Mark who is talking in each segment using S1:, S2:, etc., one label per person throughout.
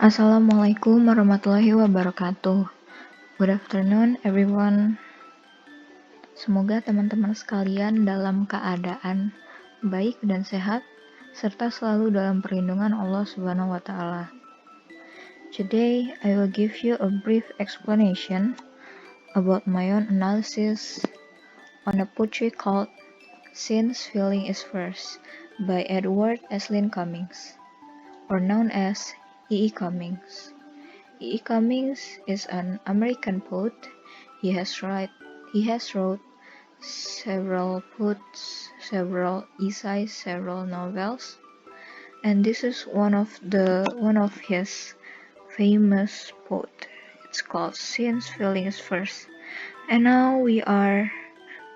S1: Assalamualaikum warahmatullahi wabarakatuh. Good afternoon everyone. Semoga teman-teman sekalian dalam keadaan baik dan sehat, serta selalu dalam perlindungan Allah Subhanahu wa Ta'ala. Today, I will give you a brief explanation about my own analysis on a poetry called Since Feeling is First by Edward Eslin Cummings, or known as E. Cummings. E. Cummings is an American poet. He has wrote several poets, several essays, several novels, and this is one of his famous poet. It's called Since Feeling is First. And now we are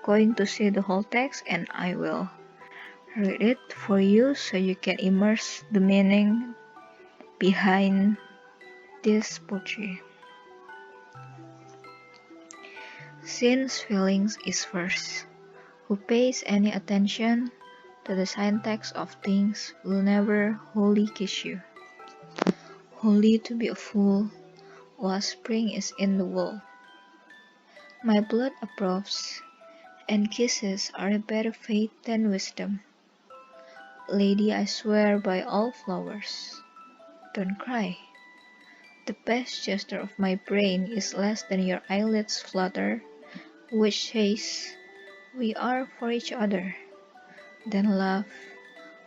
S1: going to see the whole text, and I will read it for you so you can immerse the meaning behind this poetry. Since feelings is first, who pays any attention to the syntax of things will never wholly kiss you. Wholly to be a fool, while spring is in the wool. My blood approves, and kisses are a better fate than wisdom. Lady, I swear by all flowers, don't cry. The best gesture of my brain is less than your eyelids flutter, which says, we are for each other. Then laugh,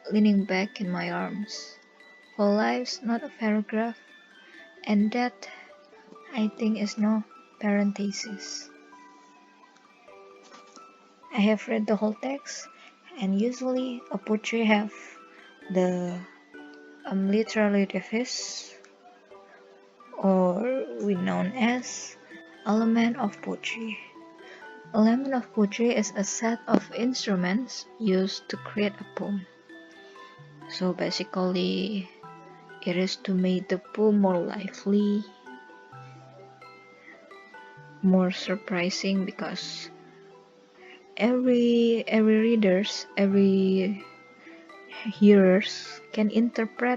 S1: leaning back in my arms. For life's not a paragraph, and that, I think, is no parenthesis. I have read the whole text, and usually a poetry have the literary device, or we known as element of poetry. Element of poetry is a set of instruments used to create a poem. So basically, it is to make the poem more lively, more surprising, because every hearers can interpret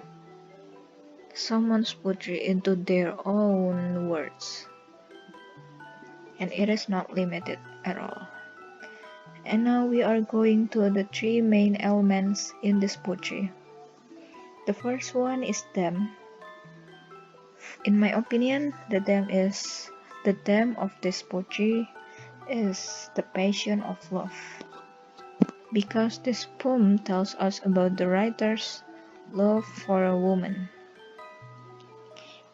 S1: someone's poetry into their own words, and it is not limited at all. And now we are going to the three main elements in this poetry. The first one is them. In my opinion, the theme of this poetry is the passion of love, because this poem tells us about the writer's love for a woman.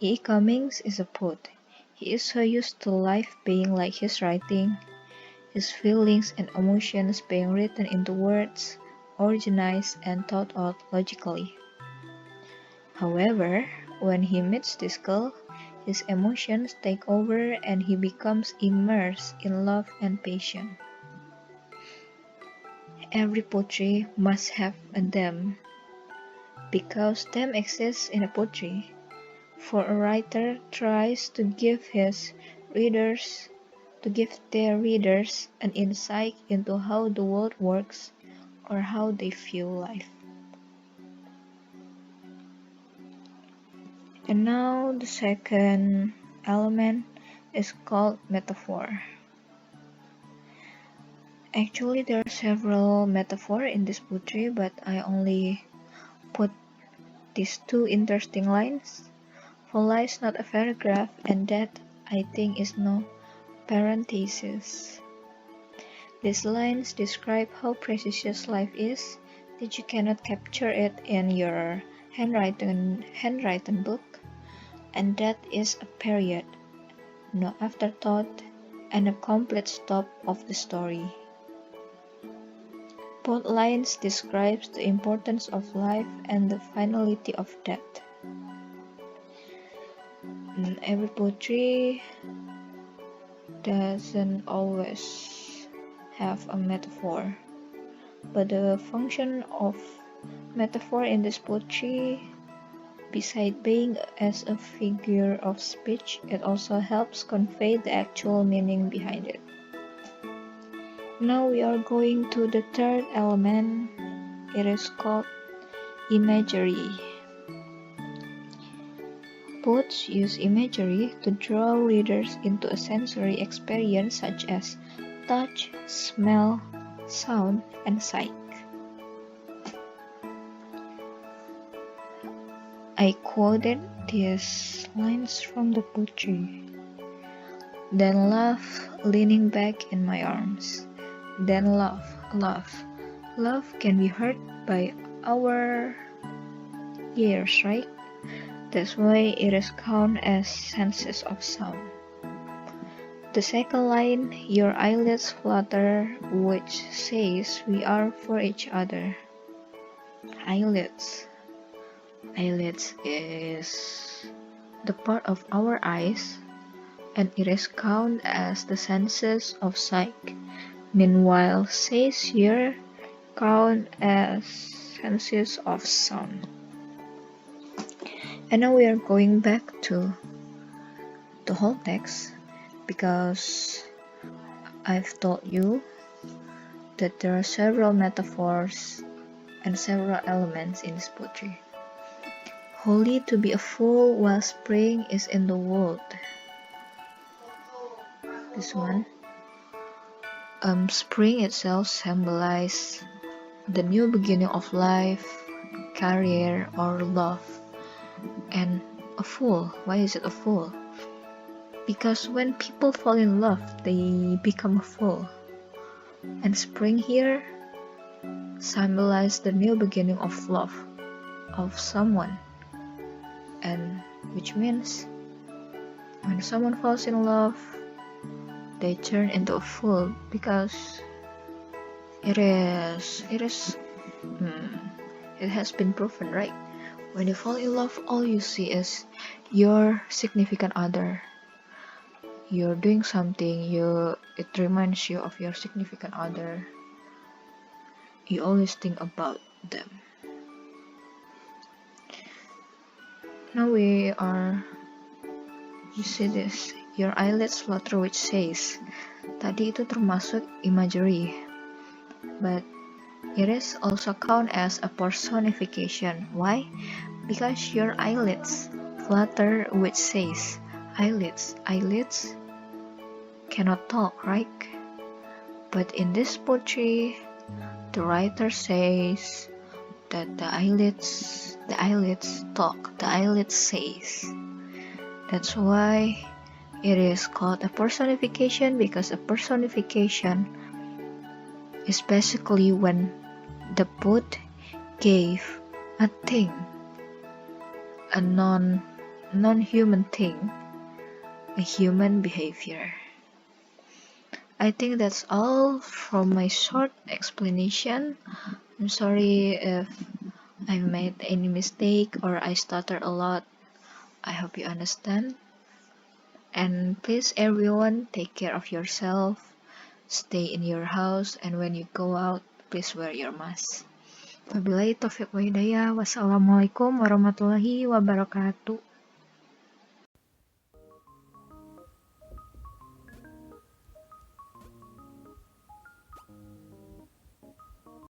S1: E. Cummings is a poet. He is so used to life being like his writing, his feelings and emotions being written into words, organized and thought out logically. However, when he meets this girl, his emotions take over and he becomes immersed in love and passion. Every poetry must have a them, because them exists in a poetry, for a writer tries to give their readers an insight into how the world works or how they feel life. And now the second element is called metaphor. Actually, there are several metaphors in this poetry, but I only put these two interesting lines. For life's not a paragraph, and that, I think, is no parenthesis. These lines describe how precious life is, that you cannot capture it in your handwritten book, and that is a period, no afterthought, and a complete stop of the story. Both lines describe the importance of life and the finality of death. Every poetry doesn't always have a metaphor, but the function of metaphor in this poetry, besides being as a figure of speech, it also helps convey the actual meaning behind it. Now we are going to the third element. It is called imagery. Poets use imagery to draw readers into a sensory experience such as touch, smell, sound, and sight. I quoted these lines from the poetry. Then laugh, leaning back in my arms. Then laugh, laugh. Love can be heard by our ears, right? That's why it is counted as senses of sound. The second line, your eyelids flutter, which says we are for each other. Eyelids. Eyelids is the part of our eyes, and it is counted as the senses of sight. Meanwhile, says here count as senses of sound. And now we are going back to the whole text because I've told you that there are several metaphors and several elements in this poetry. Holy to be a fool while spring is in the world. This one. Spring itself symbolizes the new beginning of life, career, or love. And a fool, why is it a fool? Because when people fall in love, they become a fool. And spring here symbolizes the new beginning of love of someone. And which means when someone falls in love, they turn into a fool because it has been proven, right? When you fall in love, all you see is your significant other. You're doing something, it reminds you of your significant other. You always think about them. Now you see this, your eyelids flutter, which says, tadi itu termasuk imagery, but it is also counted as a personification. Why? Because your eyelids flutter, which says, eyelids cannot talk, right? But in this poetry, the writer says that the eyelids talk, the eyelids says. That's why it is called a personification, because a personification is basically when the poet gave a thing, a non-human thing, a human behavior. I think that's all from my short explanation. I'm sorry if I made any mistake or I stutter a lot. I hope you understand. And please everyone, take care of yourself. Stay in your house, and when you go out, please wear your mask. Wabillahi taufiq wa hidayah. Wassalamualaikum warahmatullahi wabarakatuh.